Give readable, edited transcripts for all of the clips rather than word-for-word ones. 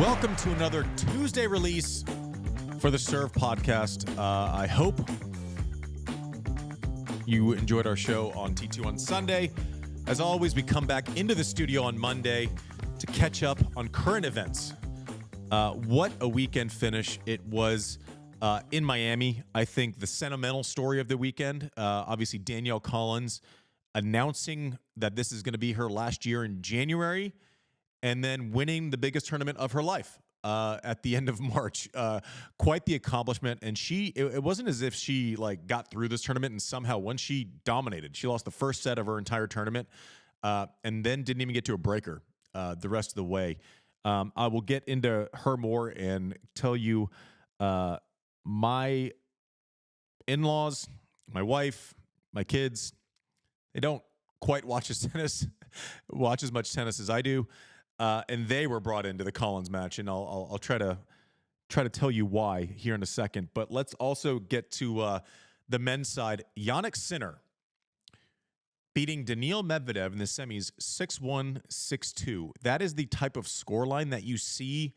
Welcome to another Tuesday release for the Serve podcast. I hope you enjoyed our show on T2 on Sunday. As always, we come back into the studio on Monday to catch up on current events. What a weekend finish it was in Miami. I think the sentimental story of the weekend, obviously Danielle Collins announcing that this is going to be her last year in January, and then winning the biggest tournament of her life at the end of March. Quite the accomplishment. And it wasn't as if she got through this tournament and somehow won. She dominated. She lost the first set of her entire tournament and then didn't even get to a breaker the rest of the way. I will get into her more and tell you my in-laws, my wife, my kids, they don't quite watch as much tennis as I do. And they were brought into the Collins match, and I'll try to tell you why here in a second. But let's also get to the men's side. Jannik Sinner beating Daniil Medvedev in the semis 6-1, 6-2. That is the type of scoreline that you see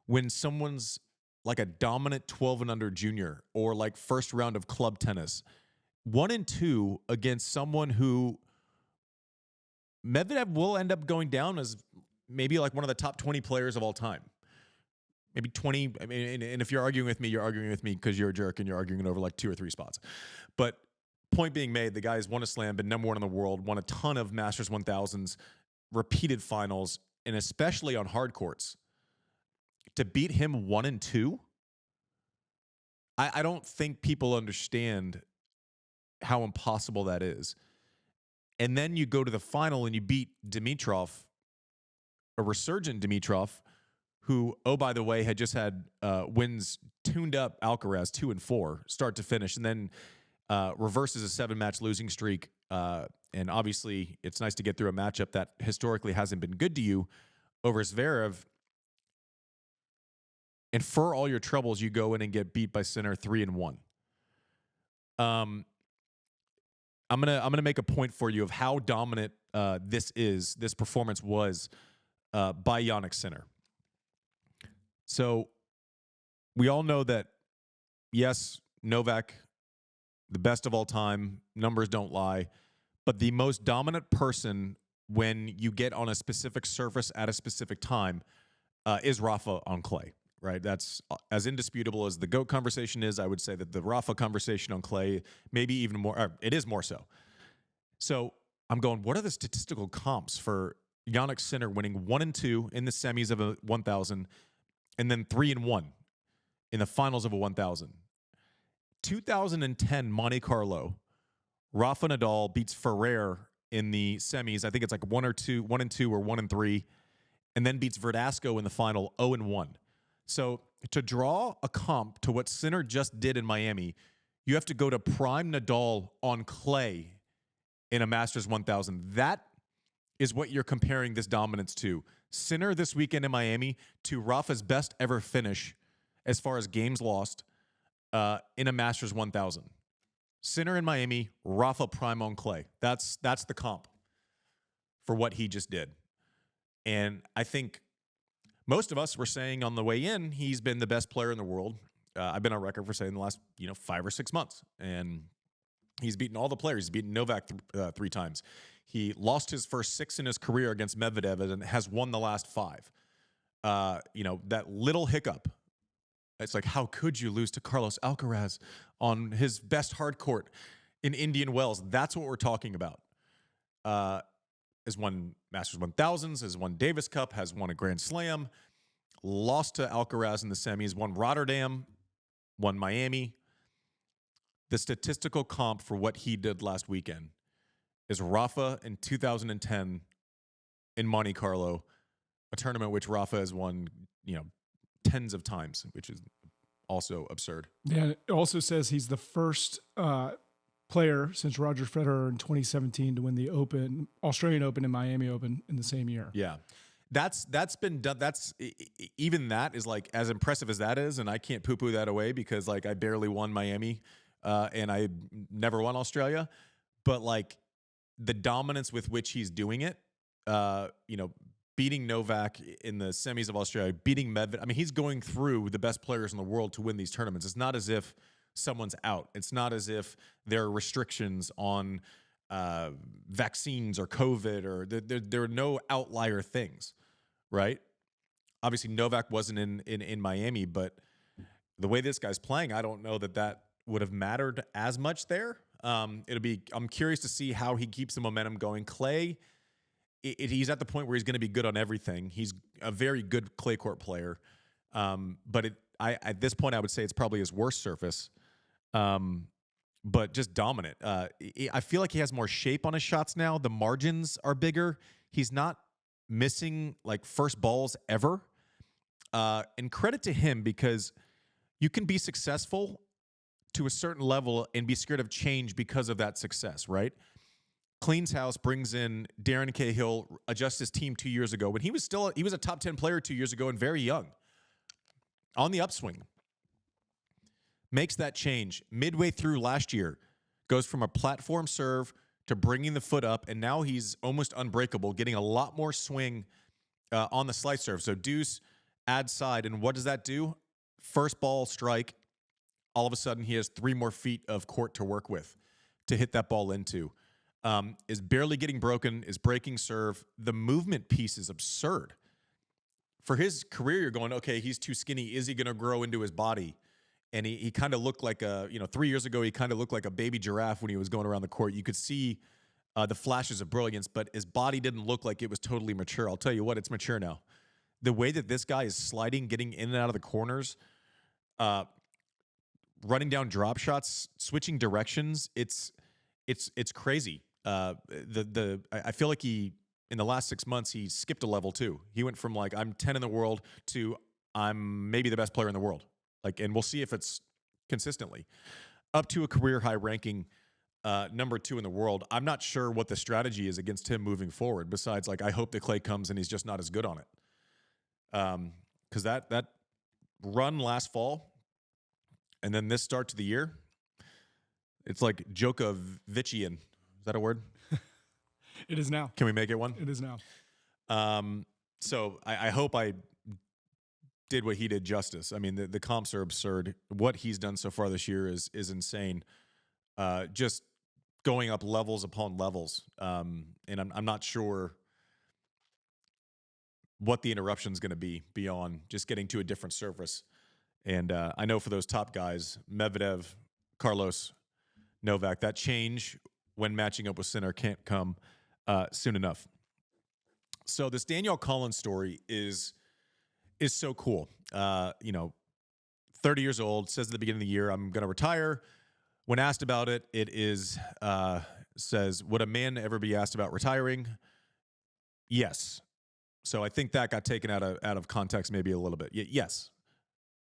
when someone's like a dominant 12 and under junior or like first round of club tennis. 1-2 against someone who Medvedev will end up going down as maybe like one of the top 20 players of all time. Maybe 20. I mean, and if you're arguing with me because you're a jerk and you're arguing over like 2 or 3 spots. But point being made, the guy's won a slam, been number 1 in the world, won a ton of Masters 1000s, repeated finals, and especially on hard courts. To beat him 1-2, I don't think people understand how impossible that is. And then you go to the final and you beat Dimitrov, a resurgent Dimitrov, who, oh, by the way, had just had wins tuned up Alcaraz 2-4, start to finish, and then reverses a 7-match losing streak. And obviously, it's nice to get through a matchup that historically hasn't been good to you over Zverev. And for all your troubles, you go in and get beat by Sinner 3-1. I'm gonna make a point for you of how dominant this performance was by Jannik Sinner. So we all know that, yes, Novak, the best of all time, numbers don't lie, but the most dominant person when you get on a specific surface at a specific time is Rafa on clay, right? That's as indisputable as the GOAT conversation is. I would say that the Rafa conversation on clay, maybe even more, it is more so. So I'm going, what are the statistical comps for Jannik Sinner winning 1-2 in the semis of a 1000 and then 3-1 in the finals of a 1000? 2010 Monte-Carlo, Rafa Nadal beats Ferrer in the semis. I think it's like 1-2 or 1-3, and then beats Verdasco in the final 0-1. So to draw a comp to what Sinner just did in Miami, you have to go to prime Nadal on clay in a Masters 1000. That is what you're comparing this dominance to. Sinner this weekend in Miami to Rafa's best ever finish as far as games lost in a Masters 1000. Sinner in Miami, Rafa prime on clay. That's the comp for what he just did. And I think most of us were saying on the way in, he's been the best player in the world. I've been on record for saying the last 5 or 6 months. And he's beaten all the players. He's beaten Novak 3 times. He lost his first 6 in his career against Medvedev and has won the last 5. That little hiccup. It's like, how could you lose to Carlos Alcaraz on his best hard court in Indian Wells? That's what we're talking about. Has won Masters 1000s, has won Davis Cup, has won a Grand Slam, lost to Alcaraz in the semis, won Rotterdam, won Miami. The statistical comp for what he did last weekend is Rafa in 2010 in Monte-Carlo, a tournament which Rafa has won, tens of times, which is also absurd. Yeah, it also says he's the first player since Roger Federer in 2017 to win the Australian Open and Miami Open in the same year. Yeah. That's been done. Even that is like as impressive as that is. And I can't poo-poo that away because I barely won Miami and I never won Australia, but the dominance with which he's doing it, beating Novak in the semis of Australia, beating Medvedev. I mean, he's going through the best players in the world to win these tournaments. It's not as if someone's out. It's not as if there are restrictions on vaccines or COVID, or there are no outlier things, right? Obviously, Novak wasn't in Miami, but the way this guy's playing, I don't know that would have mattered as much there. I'm curious to see how he keeps the momentum going. Clay, he's at the point where he's going to be good on everything. He's a very good clay court player, but at this point, I would say it's probably his worst surface. But just dominant. I feel like he has more shape on his shots now. The margins are bigger. He's not missing like first balls ever. And credit to him, because you can be successful to a certain level and be scared of change because of that success, right? Cleans house, brings in Darren Cahill, adjusts his team 2 years ago when he was a top 10 player 2 years ago and very young. On the upswing. Makes that change midway through last year, goes from a platform serve to bringing the foot up, and now he's almost unbreakable, getting a lot more swing on the slice serve. So deuce, add side, and what does that do? First ball strike, all of a sudden he has 3 more feet of court to work with to hit that ball into. Is barely getting broken, is breaking serve. The movement piece is absurd. For his career, you're going, okay, he's too skinny. Is he going to grow into his body? And he kind of looked like 3 years ago, he kind of looked like a baby giraffe when he was going around the court. You could see the flashes of brilliance, but his body didn't look like it was totally mature. I'll tell you what, it's mature now. The way that this guy is sliding, getting in and out of the corners, running down drop shots, switching directions, it's crazy. I feel like in the last 6 months, he skipped a level too. He went from like, I'm 10 in the world to I'm maybe the best player in the world. And we'll see if it's consistently up to a career high ranking, number 2 in the world. I'm not sure what the strategy is against him moving forward. Besides, I hope that Clay comes and he's just not as good on it. Because that run last fall, and then this start to the year, it's like Djokovician. Is that a word? It is now. Can we make it one? It is now. So I hope I did what he did justice. I mean, the comps are absurd. What he's done so far this year is insane. Just going up levels upon levels. And I'm not sure what the interruption is going to be beyond just getting to a different surface. And I know for those top guys, Medvedev, Carlos, Novak, that change when matching up with Sinner can't come soon enough. So this Danielle Collins story is so cool. 30 years old, says at the beginning of the year, I'm going to retire. When asked about it, it is, says, would a man ever be asked about retiring? Yes. So I think that got taken out of context maybe a little bit. Yes.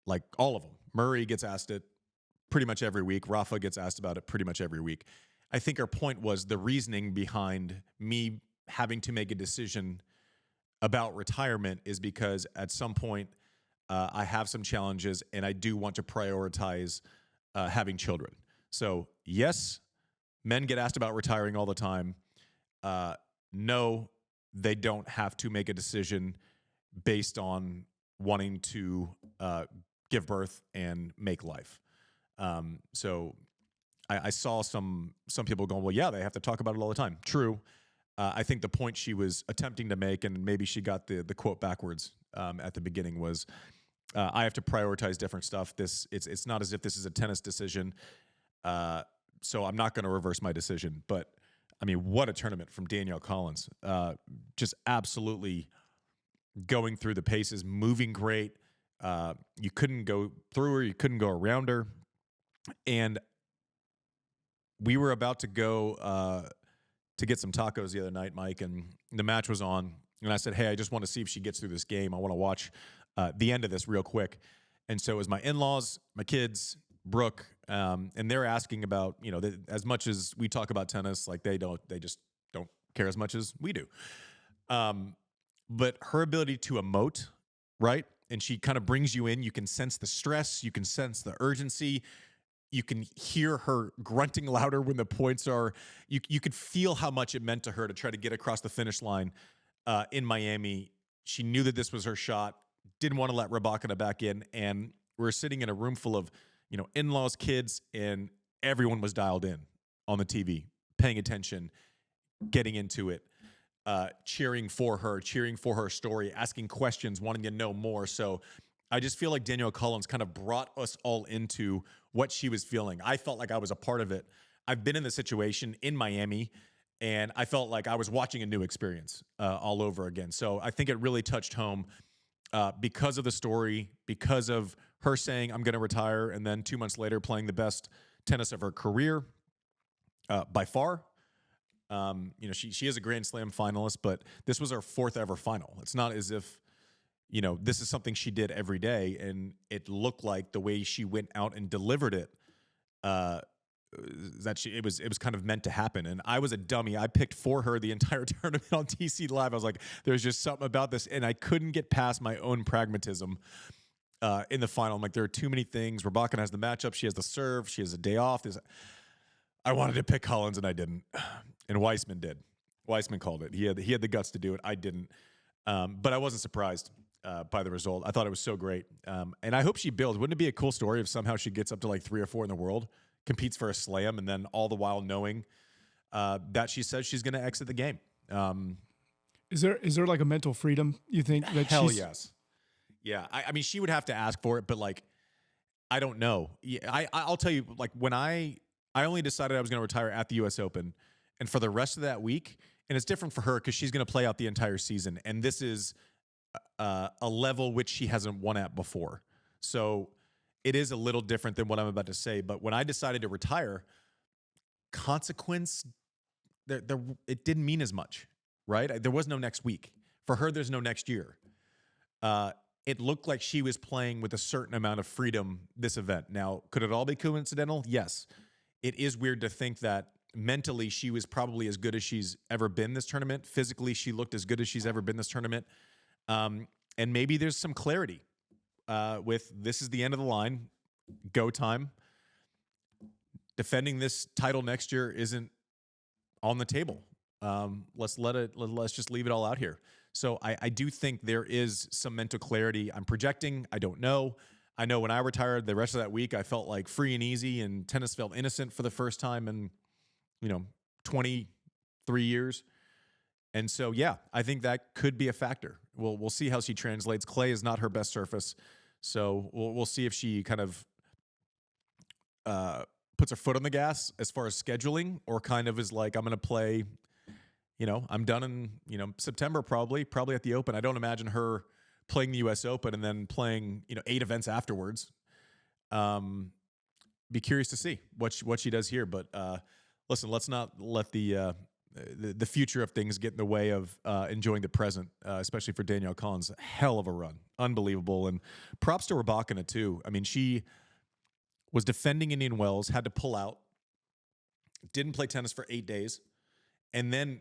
Like all of them. Murray gets asked it pretty much every week. Rafa gets asked about it pretty much every week. I think her point was the reasoning behind me having to make a decision about retirement is because at some point I have some challenges and I do want to prioritize having children. So yes, men get asked about retiring all the time. No, they don't have to make a decision based on wanting to give birth and make life. So I saw some people going, well, yeah, they have to talk about it all the time. True. I think the point she was attempting to make, and maybe she got the quote backwards at the beginning, was I have to prioritize different stuff. It's not as if this is a tennis decision, so I'm not going to reverse my decision. But I mean, what a tournament from Danielle Collins! Just absolutely going through the paces, moving great. You couldn't go through her, you couldn't go around her, and we were about to go to get some tacos the other night, Mike, and the match was on. And I said, hey, I just want to see if she gets through this game. I want to watch the end of this real quick. And so it was my in-laws, my kids, Brooke, and they're asking about, as much as we talk about tennis, like they just don't care as much as we do. But her ability to emote, right? And she kind of brings you in. You can sense the stress. You can sense the urgency. You can hear her grunting louder when the points are. You could feel how much it meant to her to try to get across the finish line in Miami. she knew that this was her shot, didn't want to let Rybakina back in, and we're sitting in a room full of, in-laws, kids, and everyone was dialed in on the TV, paying attention, getting into it, cheering for her story, asking questions, wanting to know more. So I just feel like Danielle Collins kind of brought us all into what she was feeling. I felt like I was a part of it. I've been in the situation in Miami, and I felt like I was watching a new experience all over again. So I think it really touched home because of the story, because of her saying, I'm going to retire, and then 2 months later playing the best tennis of her career by far. She is a Grand Slam finalist, but this was her 4th ever final. It's not as if, this is something she did every day, and it looked like the way she went out and delivered it, it was kind of meant to happen. And I was a dummy. I picked for her the entire tournament on TC Live. I was like, there's just something about this, and I couldn't get past my own pragmatism in the final. I'm like, there are too many things. Rybakina has the matchup. She has the serve. She has a day off. I wanted to pick Collins, and I didn't. And Weissman did. Weissman called it. He had the guts to do it. I didn't. But I wasn't surprised by the result. I thought it was so great. And I hope she builds. Wouldn't it be a cool story if somehow she gets up to like 3 or 4 in the world, competes for a slam, and then all the while knowing that she says she's going to exit the game? Is there like a mental freedom, you think? That Hell yes. Yeah. I mean, she would have to ask for it, but like, I don't know. Yeah, I'll tell you, like, when I only decided I was going to retire at the U.S. Open, and for the rest of that week, and it's different for her because she's going to play out the entire season, and this is a level which she hasn't won at before. So it is a little different than what I'm about to say. But when I decided to retire, consequence, it didn't mean as much, right? There was no next week. For her, there's no next year. It looked like she was playing with a certain amount of freedom this event. Now, could it all be coincidental? Yes. It is weird to think that mentally she was probably as good as she's ever been this tournament. Physically, she looked as good as she's ever been this tournament. And maybe there's some clarity with this is the end of the line, go time. Defending this title next year isn't on the table. Let's just leave it all out here. So I do think there is some mental clarity. I'm projecting. I don't know. I know when I retired, the rest of that week, I felt like free and easy, and tennis felt innocent for the first time in, 23 years. And so, yeah, I think that could be a factor. We'll see how she translates. Clay is not her best surface. So we'll see if she kind of puts her foot on the gas as far as scheduling, or kind of is like, I'm going to play, I'm done in, September probably at the Open. I don't imagine her playing the U.S. Open and then playing, 8 events afterwards. Be curious to see what she does here. But listen, let's not let the future of things get in the way of enjoying the present, especially for Danielle Collins. Hell of a run. Unbelievable. And props to Rybakina, too. I mean, she was defending Indian Wells, had to pull out, didn't play tennis for 8 days, and then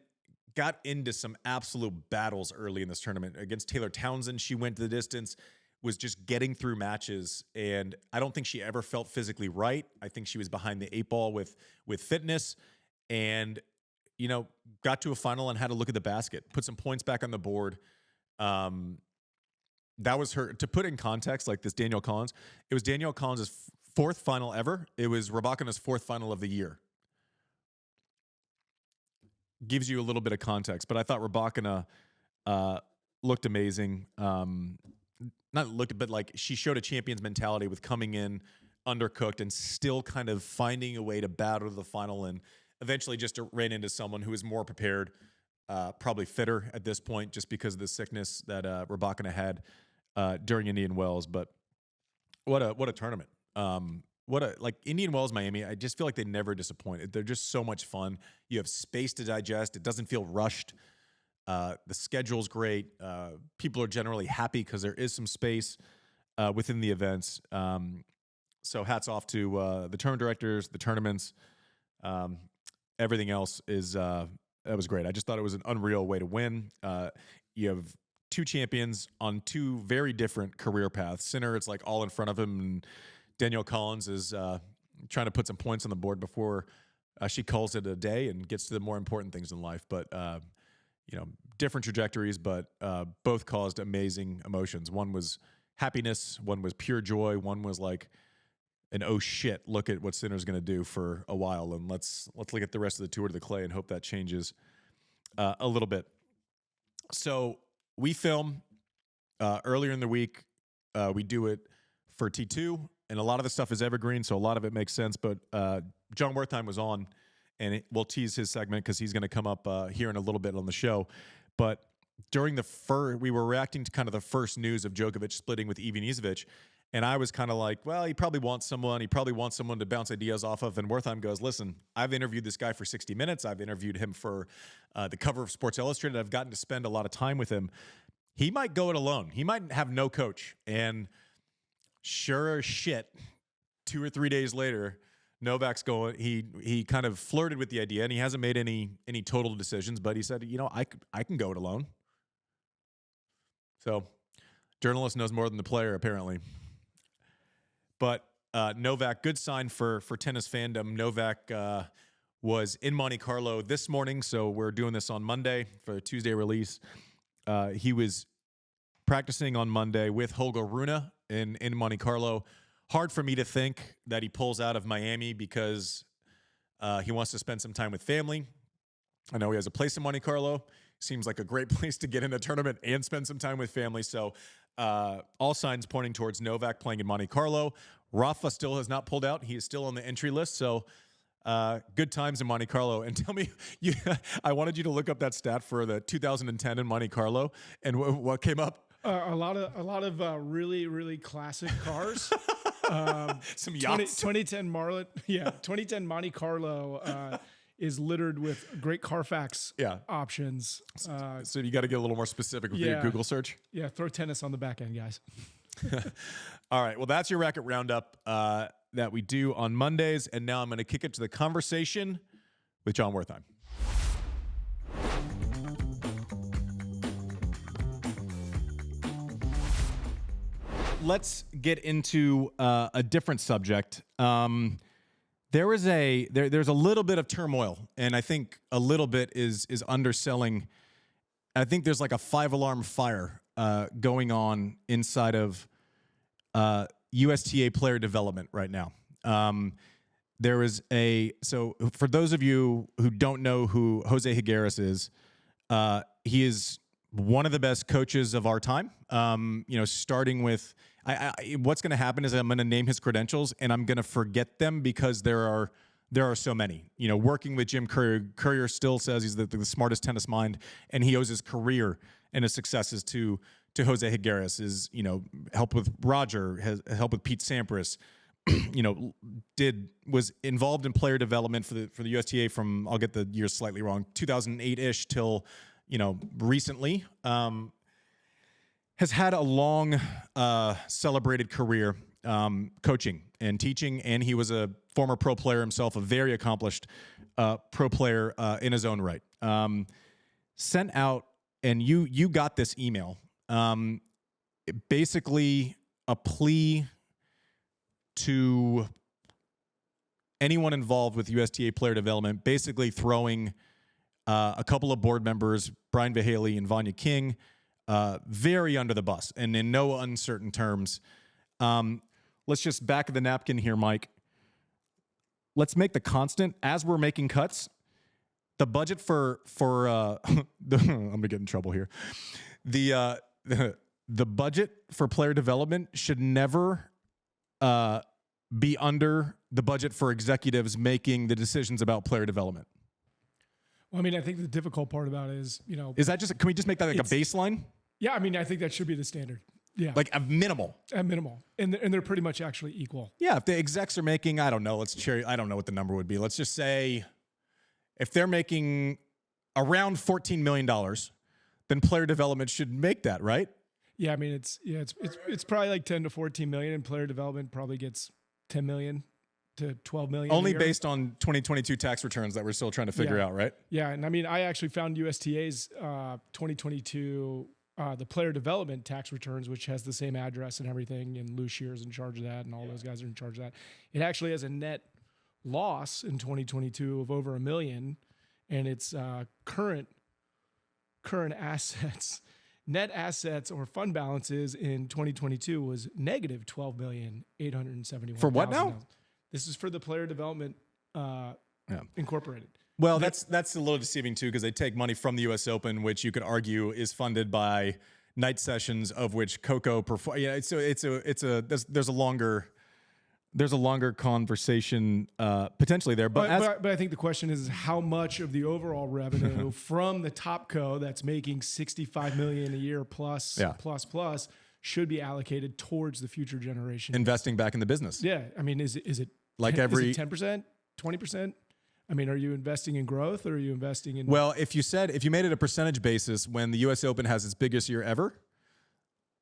got into some absolute battles early in this tournament. Against Taylor Townsend, she went the distance, was just getting through matches, and I don't think she ever felt physically right. I think she was behind the 8 ball with fitness, and got to a final and had to look at the basket, put some points back on the board. That was her. To put in context, like this Danielle Collins, it was Danielle Collins' 4th final ever. It was Rybakina's 4th final of the year. Gives you a little bit of context, but I thought Rybakina looked amazing. Not looked, but like she showed a champion's mentality with coming in undercooked and still kind of finding a way to battle to the final, and eventually just ran into someone who was more prepared, probably fitter at this point, just because of the sickness that Rybakina had during Indian Wells. But what a tournament! Like Indian Wells, Miami. I just feel like they never disappoint. They're just so much fun. You have space to digest. It doesn't feel rushed. The schedule's great. People are generally happy because there is some space within the events. So hats off to the tournament directors, the tournaments. Everything else is that was great. I just thought it was an unreal way to win. You have 2 champions on 2 very different career paths. Sinner, it's like all in front of him, and Danielle Collins is trying to put some points on the board before she calls it a day and gets to the more important things in life. But different trajectories, but both caused amazing emotions. One was happiness, one was pure joy, one was like an oh shit, look at what Sinner's going to do for a while, and let's look at the rest of the Tour to the Clay and hope that changes a little bit. So we film earlier in the week. We do it for T2, and a lot of the stuff is evergreen, so a lot of it makes sense. But Jon Wertheim was on, and we'll tease his segment because he's going to come up here in a little bit on the show. But during we were reacting to kind of the first news of Djokovic splitting with Ivanisevic, and I was kind of like, well, he probably wants someone. He probably wants someone to bounce ideas off of. And Wertheim goes, listen, I've interviewed this guy for 60 Minutes. I've interviewed him for the cover of Sports Illustrated. I've gotten to spend a lot of time with him. He might go it alone. He might have no coach. And sure as shit, 2 or 3 days later, Novak's going. He kind of flirted with the idea, and he hasn't made any total decisions. But he said, I can go it alone. So, journalist knows more than the player, apparently. But Novak, good sign for tennis fandom. Novak was in Monte-Carlo this morning, so we're doing this on Monday for a Tuesday release. He was practicing on Monday with Holger Rune in Monte-Carlo. Hard for me to think that he pulls out of Miami because he wants to spend some time with family. I know he has a place in Monte-Carlo. Seems like a great place to get in a tournament and spend some time with family. So all signs pointing towards Novak playing in Monte-Carlo. Rafa still has not pulled out. He is still on the entry list. So good times in Monte-Carlo. And tell me, I wanted you to look up that stat for the 2010 in Monte-Carlo. And what came up? A lot of really, really classic cars. Some yachts. 2010 Monte Carlo is littered with great Carfax options. So you got to get a little more specific with your Google search. Yeah, throw tennis on the back end, guys. All right, well, that's your Racket Roundup that we do on Mondays. And now I'm going to kick it to the conversation with Jon Wertheim. Let's get into a different subject. There's a little bit of turmoil, and I think a little bit is underselling. I think there's like a 5-alarm fire going on inside of USTA Player Development right now. So for those of you who don't know who José Higueras is, he is one of the best coaches of our time. Starting with what's going to happen is I'm going to name his credentials and I'm going to forget them because there are so many. Working with Jim Courier, Courier still says he's the smartest tennis mind, and he owes his career and his successes to José Higueras. Is help with Roger, has help with Pete Sampras. Was involved in player development for the USTA from, I'll get the years slightly wrong, 2008-ish till recently. Has had a long celebrated career coaching and teaching, and he was a former pro player himself, a very accomplished pro player in his own right. Sent out, and you got this email, basically a plea to anyone involved with USTA player development, basically throwing a couple of board members, Brian Vahaley and Vanya King, very under the bus, and in no uncertain terms. Let's just back of the napkin here, Mike. Let's make the constant, as we're making cuts, the budget for I'm gonna get in trouble here. The budget for player development should never be under the budget for executives making the decisions about player development. Well, I mean, I think the difficult part about it is, is that just, can we just make that like a baseline? Yeah, I mean, I think that should be the standard. Yeah. Like a minimal. At minimal. And they're pretty much actually equal. Yeah, if the execs are making, I don't know what the number would be. Let's just say if they're making around $14 million, then player development should make that, right? Yeah, I mean, it's probably like 10 to 14 million, and player development probably gets 10 million to 12 million. Only based on 2022 tax returns that we're still trying to figure out, right? Yeah, and I mean, I actually found USTA's 2022 the player development tax returns, which has the same address and everything, and Lou Shear's in charge of that, and all those guys are in charge of that. It actually has a net loss in 2022 of over $1 million, and its current current assets, net assets or fund balances in 2022 was negative $12,871,000. For what now? This is for the Player Development Incorporated. Well, that's a little deceiving too, because they take money from the U.S. Open, which you could argue is funded by night sessions, of which Coco perform. Yeah, there's a longer conversation potentially there. But I think the question is how much of the overall revenue from the top co that's making $65 million a year plus should be allocated towards the future generation, investing back in the business. Yeah, I mean, is it like is it 10%, 20%? I mean, are you investing in growth or are you investing in? Well, if you made it a percentage basis when the U.S. Open has its biggest year ever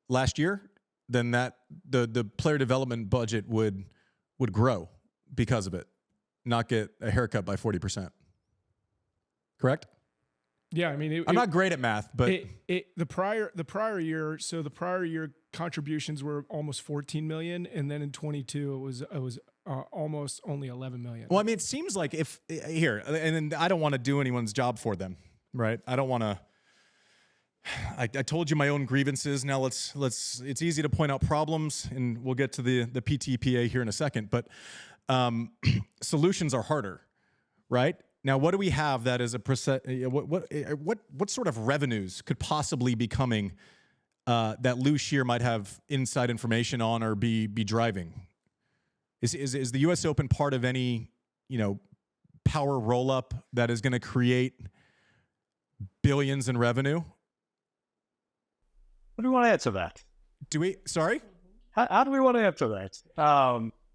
last year, then that the player development budget would grow because of it, not get a haircut by 40%. Correct? Yeah, I mean, I'm not great at math, but the prior year, so the prior year contributions were almost 14 million, and then in 22 it was almost only 11 million. Well, I mean, it seems like and I don't want to do anyone's job for them, right? I don't want to. I told you my own grievances. Now let's. It's easy to point out problems, and we'll get to the PTPA here in a second. But solutions are harder, right? Now, what do we have that is a percent? What sort of revenues could possibly be coming that Lou Scheer might have inside information on or be driving? Is the U.S. Open part of any power roll up that is going to create billions in revenue? What do we want to answer that? Do we? Sorry. How do we want to answer that?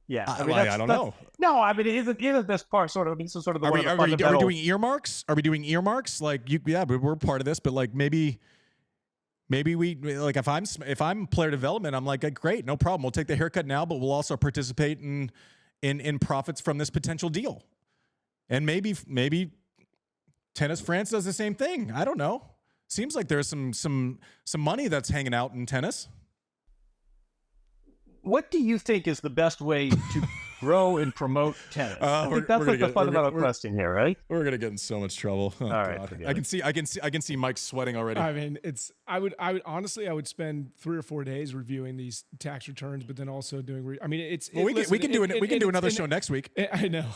Yeah, I don't know. No, I mean, isn't this part sort of? This is sort of the. Are we doing earmarks? Are we doing earmarks? Like, we're part of this, but like maybe we like if I'm player development, I'm like, great, no problem. We'll take the haircut now, but we'll also participate in profits from this potential deal, and maybe Tennis France does the same thing. I don't know. Seems like there's some money that's hanging out in tennis. What do you think is the best way to grow and promote tennis? I think that's like the fundamental question here, right? We're gonna get in so much trouble. Oh, all right, I can see Mike sweating already. I mean, I would honestly spend 3 or 4 days reviewing these tax returns, but then also doing. We can do another show next week. I know,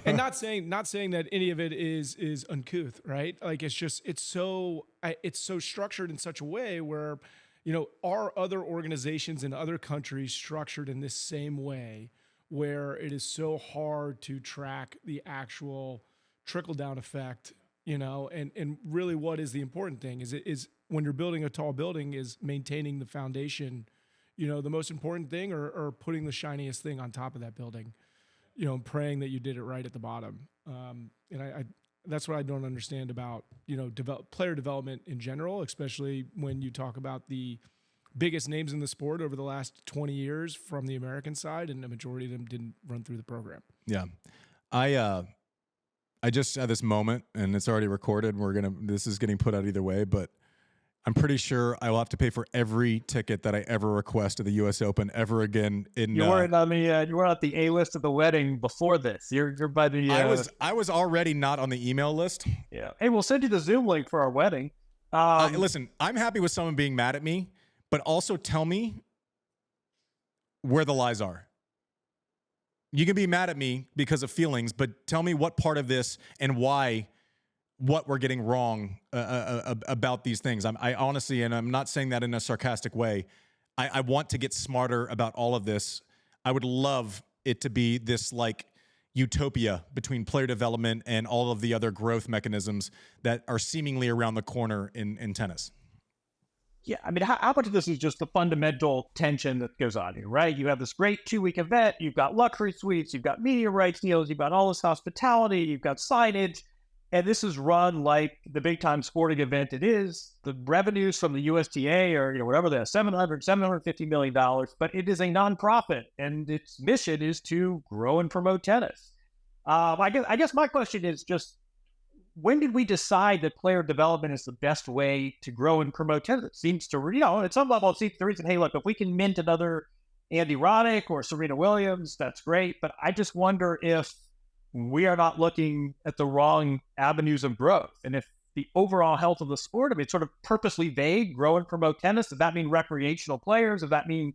and not saying that any of it is uncouth, right? Like it's so structured in such a way where. Are other organizations in other countries structured in this same way where it is so hard to track the actual trickle-down effect, and really what is the important thing is when you're building a tall building is maintaining the foundation, the most important thing or putting the shiniest thing on top of that building, and praying that you did it right at the bottom. And that's what I don't understand about, player development in general, especially when you talk about the biggest names in the sport over the last 20 years from the American side, and the majority of them didn't run through the program. Yeah. I just had this moment, and it's already recorded. This is getting put out either way, but I'm pretty sure I will have to pay for every ticket that I ever request at the U.S. Open ever again. You weren't on you were at the A list of the wedding before this. You're by the. I was already not on the email list. Yeah. Hey, we'll send you the Zoom link for our wedding. Listen, I'm happy with someone being mad at me, but also tell me where the lies are. You can be mad at me because of feelings, but tell me what part of this and why. What we're getting wrong about these things. I honestly, and I'm not saying that in a sarcastic way, I want to get smarter about all of this. I would love it to be this like utopia between player development and all of the other growth mechanisms that are seemingly around the corner in tennis. Yeah, I mean, how much of this is just the fundamental tension that goes on here, right? You have this great 2-week event, you've got luxury suites, you've got media rights deals, you've got all this hospitality, you've got signage. And this is run like the big-time sporting event it is. The revenues from the USTA are, whatever they are, $750 million, but it is a nonprofit, and its mission is to grow and promote tennis. I guess my question is just, when did we decide that player development is the best way to grow and promote tennis? It seems to, at some level, it seems the reason, hey, look, if we can mint another Andy Roddick or Serena Williams, that's great. But I just wonder if we are not looking at the wrong avenues of growth. And if the overall health of the sport? I mean, it's sort of purposely vague, grow and promote tennis. Does that mean recreational players? Does that mean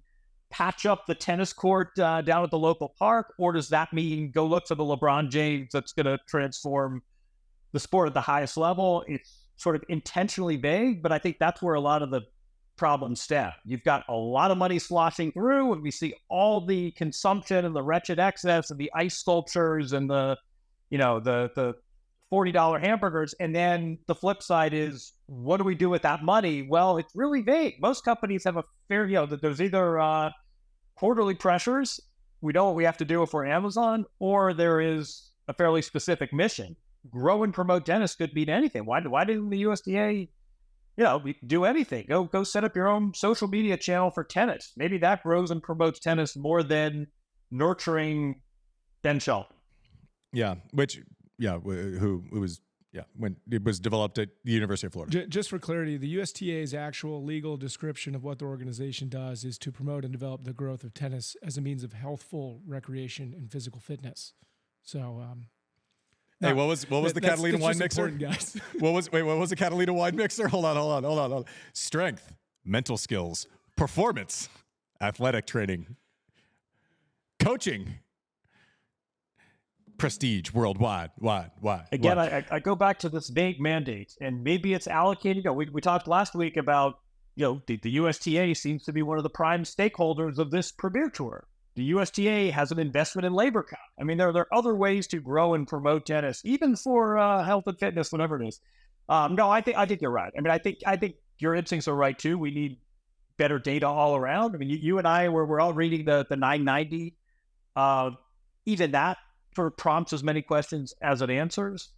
patch up the tennis court down at the local park? Or does that mean go look for the LeBron James that's going to transform the sport at the highest level? It's sort of intentionally vague, but I think that's where a lot of the problems stem. You've got a lot of money sloshing through, and we see all the consumption and the wretched excess and the ice sculptures and the $40 hamburgers. And then the flip side is, what do we do with that money? Well, it's really vague. Most companies have a fair, that there's either quarterly pressures, we know what we have to do if we're Amazon, or there is a fairly specific mission. Grow and promote tennis could mean anything. Why didn't the USTA, do anything? Go set up your own social media channel for tennis. Maybe that grows and promotes tennis more than nurturing Ben Shelton. Yeah, when it was developed at the University of Florida. Just for clarity, the USTA's actual legal description of what the organization does is to promote and develop the growth of tennis as a means of healthful recreation and physical fitness. So, hey, what was the Catalina wine mixer? Guys. What was the Catalina wine mixer? Hold on. Strength, mental skills, performance, athletic training, coaching, prestige, worldwide. Again, I go back to this vague mandate, and maybe it's allocated. We talked last week about the USTA seems to be one of the prime stakeholders of this Premier Tour. The USTA has an investment in Labor Cup. I mean, there are other ways to grow and promote tennis, even for health and fitness, whatever it is. No, I think you're right. I mean, I think your instincts are right too. We need better data all around. I mean, you and I we're all reading the 990. Even that sort of prompts as many questions as it answers.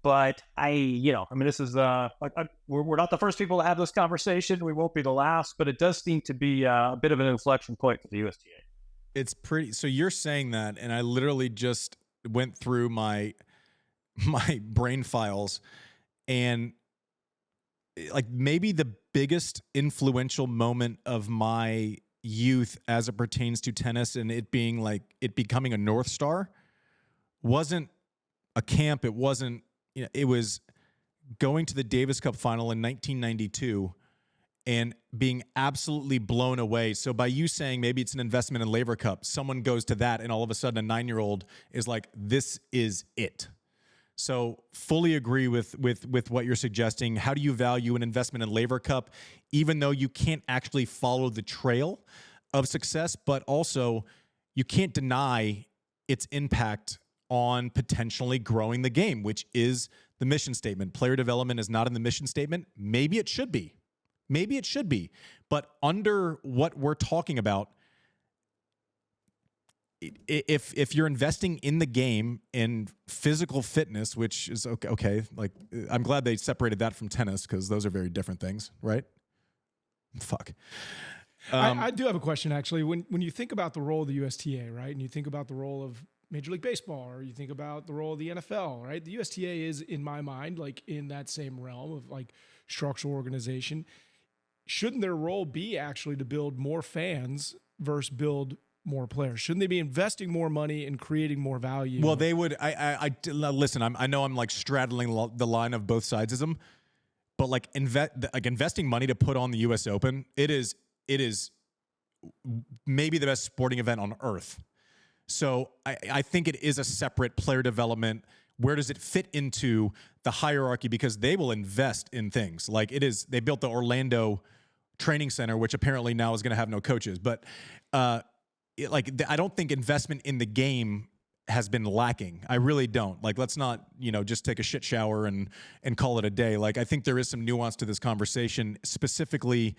But this is we're not the first people to have this conversation. We won't be the last, but it does seem to be a bit of an inflection point for the USTA. It's pretty. So you're saying that, and I literally just went through my brain files, and like maybe the biggest influential moment of my youth as it pertains to tennis and it being like it becoming a North Star wasn't a camp. It wasn't, it was going to the Davis Cup final in 1992 and being absolutely blown away. So by you saying maybe it's an investment in Labor Cup, someone goes to that and all of a sudden a 9-year-old is like, this is it. So fully agree with what you're suggesting. How do you value an investment in Labor Cup, even though you can't actually follow the trail of success, but also you can't deny its impact on potentially growing the game, which is the mission statement. Player development is not in the mission statement. Maybe it should be. But under what we're talking about, if you're investing in the game in physical fitness, which is okay, like I'm glad they separated that from tennis because those are very different things, right? Fuck. I do have a question actually. When you think about the role of the USTA, right, and you think about the role of Major League Baseball, or you think about the role of the NFL, right? The USTA is, in my mind, like in that same realm of like structural organization. Shouldn't their role be actually to build more fans versus build more players? Shouldn't they be investing more money and creating more value? Well, they would. Listen. I know I'm like straddling the line of both sides of them, but like investing money to put on the U.S. Open, it is maybe the best sporting event on earth. So I think it is a separate player development. Where does it fit into the hierarchy? Because they will invest in things like it is. They built the Orlando training center, which apparently now is going to have no coaches. But I don't think investment in the game has been lacking. I really don't. Like, let's not, just take a shit shower and call it a day. Like, I think there is some nuance to this conversation, specifically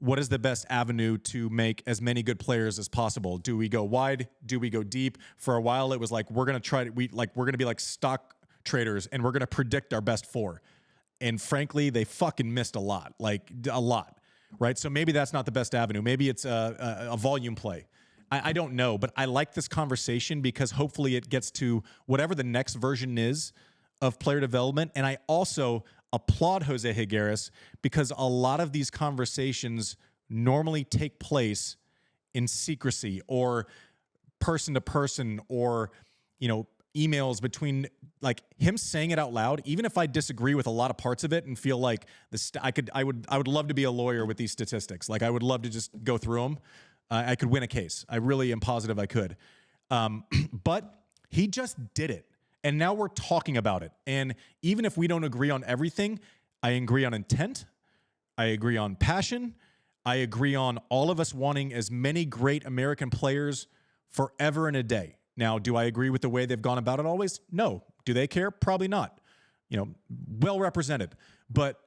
what is the best avenue to make as many good players as possible? Do we go wide? Do we go deep? For a while, it was like, we're going to be like stock traders and we're going to predict our best four. And frankly, they fucking missed a lot, right? So maybe that's not the best avenue. Maybe it's a volume play. I don't know, but I like this conversation because hopefully it gets to whatever the next version is of player development. And I also applaud José Higueras because a lot of these conversations normally take place in secrecy or person to person or, emails between like him saying it out loud, even if I disagree with a lot of parts of it and feel like I would love to be a lawyer with these statistics. Like I would love to just go through them. I could win a case. I really am positive I could. But he just did it. And now we're talking about it. And even if we don't agree on everything, I agree on intent. I agree on passion. I agree on all of us wanting as many great American players forever and a day. Now, do I agree with the way they've gone about it always? No. Do they care? Probably not. Well represented. But,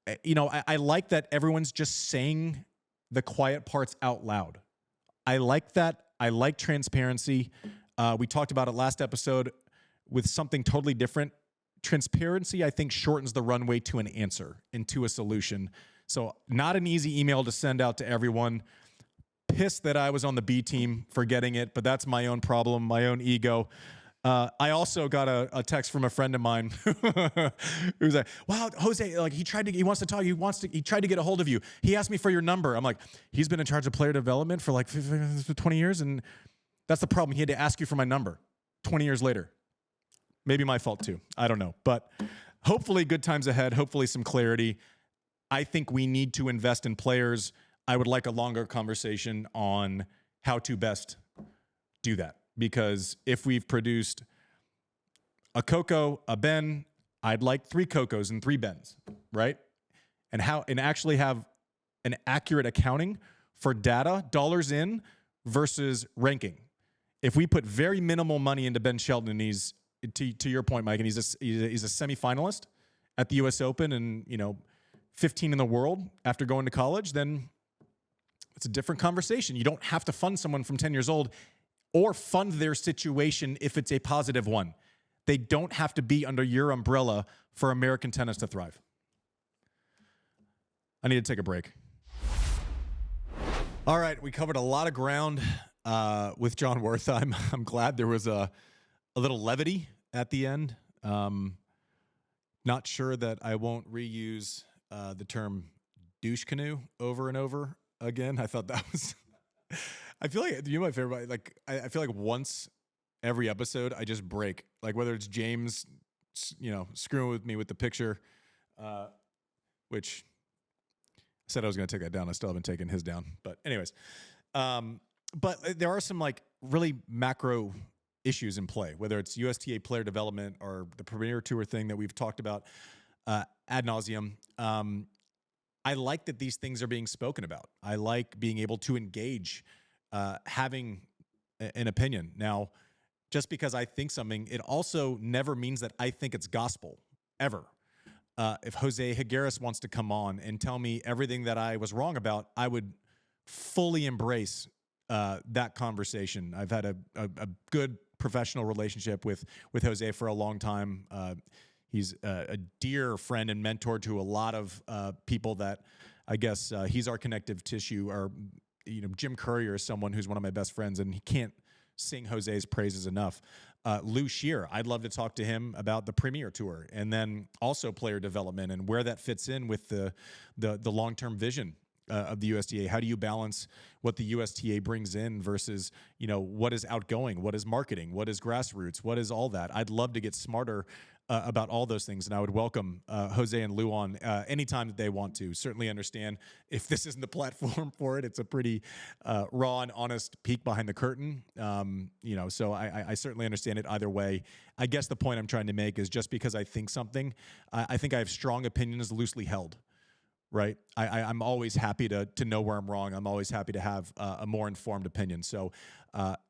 I like that everyone's just saying the quiet parts out loud. I like that. I like transparency. We talked about it last episode with something totally different. Transparency, I think, shortens the runway to an answer and to a solution. So not an easy email to send out to everyone. Pissed that I was on the B team for getting it, but that's my own problem, my own ego. I also got a text from a friend of mine who was like, "Wow, Jose, like he wants to talk. He tried to get a hold of you. He asked me for your number." I'm like, he's been in charge of player development for like 20 years, and that's the problem. He had to ask you for my number 20 years later. Maybe my fault too. I don't know, but hopefully good times ahead. Hopefully some clarity. I think we need to invest in players. I would like a longer conversation on how to best do that. Because if we've produced a Coco, a Ben, I'd like 3 Cocos and 3 Bens, right? And actually have an accurate accounting for data, dollars in versus ranking. If we put very minimal money into Ben Shelton, and he's to your point, Mike, and he's a semifinalist at the U.S. Open, and 15 in the world after going to college, then it's a different conversation. You don't have to fund someone from 10 years old or fund their situation if it's a positive one. They don't have to be under your umbrella for American tennis to thrive. I need to take a break. All right, we covered a lot of ground with Jon Wertheim. I'm glad there was a little levity at the end. Not sure that I won't reuse the term douche canoe over and over again. I thought that was... I feel like my favorite. Like I feel like once every episode I just break. Like whether it's James, screwing with me with the picture, which I said I was going to take that down. I still haven't taken his down. But anyways, but there are some like really macro issues in play. Whether it's USTA Player Development or the Premier Tour thing that we've talked about ad nauseum. I like that these things are being spoken about. I like being able to engage. Having an opinion. Now, just because I think something, it also never means that I think it's gospel, ever. If José Higueras wants to come on and tell me everything that I was wrong about, I would fully embrace that conversation. I've had a good professional relationship with José for a long time. He's a dear friend and mentor to a lot of people that I guess he's our connective tissue, or Jim Courier is someone who's one of my best friends, and he can't sing Jose's praises enough. Lou Shear, I'd love to talk to him about the Premier Tour, and then also player development and where that fits in with the long-term vision of the USTA. How do you balance what the USTA brings in versus what is outgoing, what is marketing, what is grassroots, what is all that? I'd love to get smarter about all those things, and I would welcome Jose and Lou on anytime that they want to. Certainly understand if this isn't the platform for it. It's a pretty raw and honest peek behind the curtain, so I certainly understand it either way. I guess the point I'm trying to make is just because I think something, I think I have strong opinions loosely held, right? I'm always happy to know where I'm wrong. I'm always happy to have a more informed opinion. So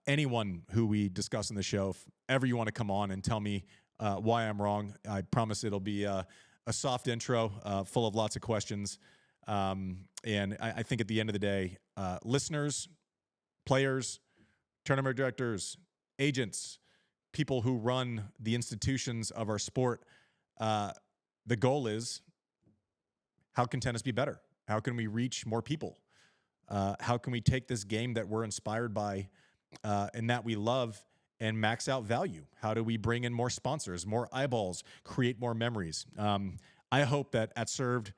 anyone who we discuss in the show, if ever you want to come on and tell me why I'm wrong, I promise it'll be a soft intro full of lots of questions. And I think at the end of the day, listeners, players, tournament directors, agents, people who run the institutions of our sport, the goal is, how can tennis be better? How can we reach more people? How can we take this game that we're inspired by and that we love and max out value? How do we bring in more sponsors, more eyeballs, create more memories? I hope that at Served,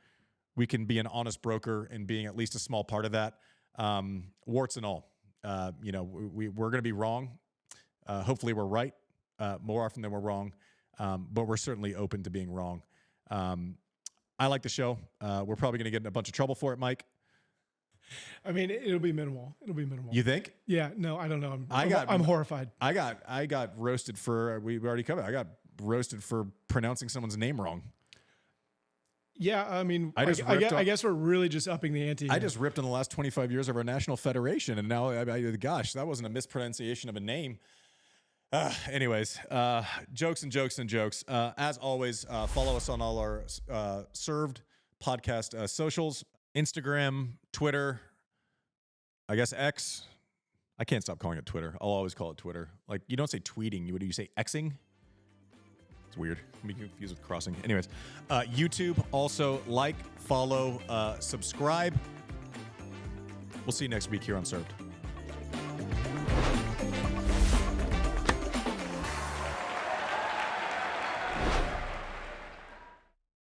we can be an honest broker and being at least a small part of that, warts and all. We're going to be wrong. Hopefully we're right. more often than we're wrong, but we're certainly open to being wrong. I like the show. We're probably going to get in a bunch of trouble for it, Mike. I mean, it'll be minimal. It'll be minimal. You think? Yeah. No, I don't know. I'm horrified. I got roasted for. We already covered. I got roasted for pronouncing someone's name wrong. Yeah, I mean, I guess we're really just upping the ante. I just ripped on the last 25 years of our national federation, and now, gosh, that wasn't a mispronunciation of a name. Anyways, jokes and jokes and jokes. As always, follow us on all our served podcast socials, Instagram, Twitter, I guess X. I can't stop calling it Twitter. I'll always call it Twitter. Like, you don't say tweeting. You say Xing? It's weird. I'm being confused with crossing. Anyways, YouTube, also like, follow, subscribe. We'll see you next week here on Served.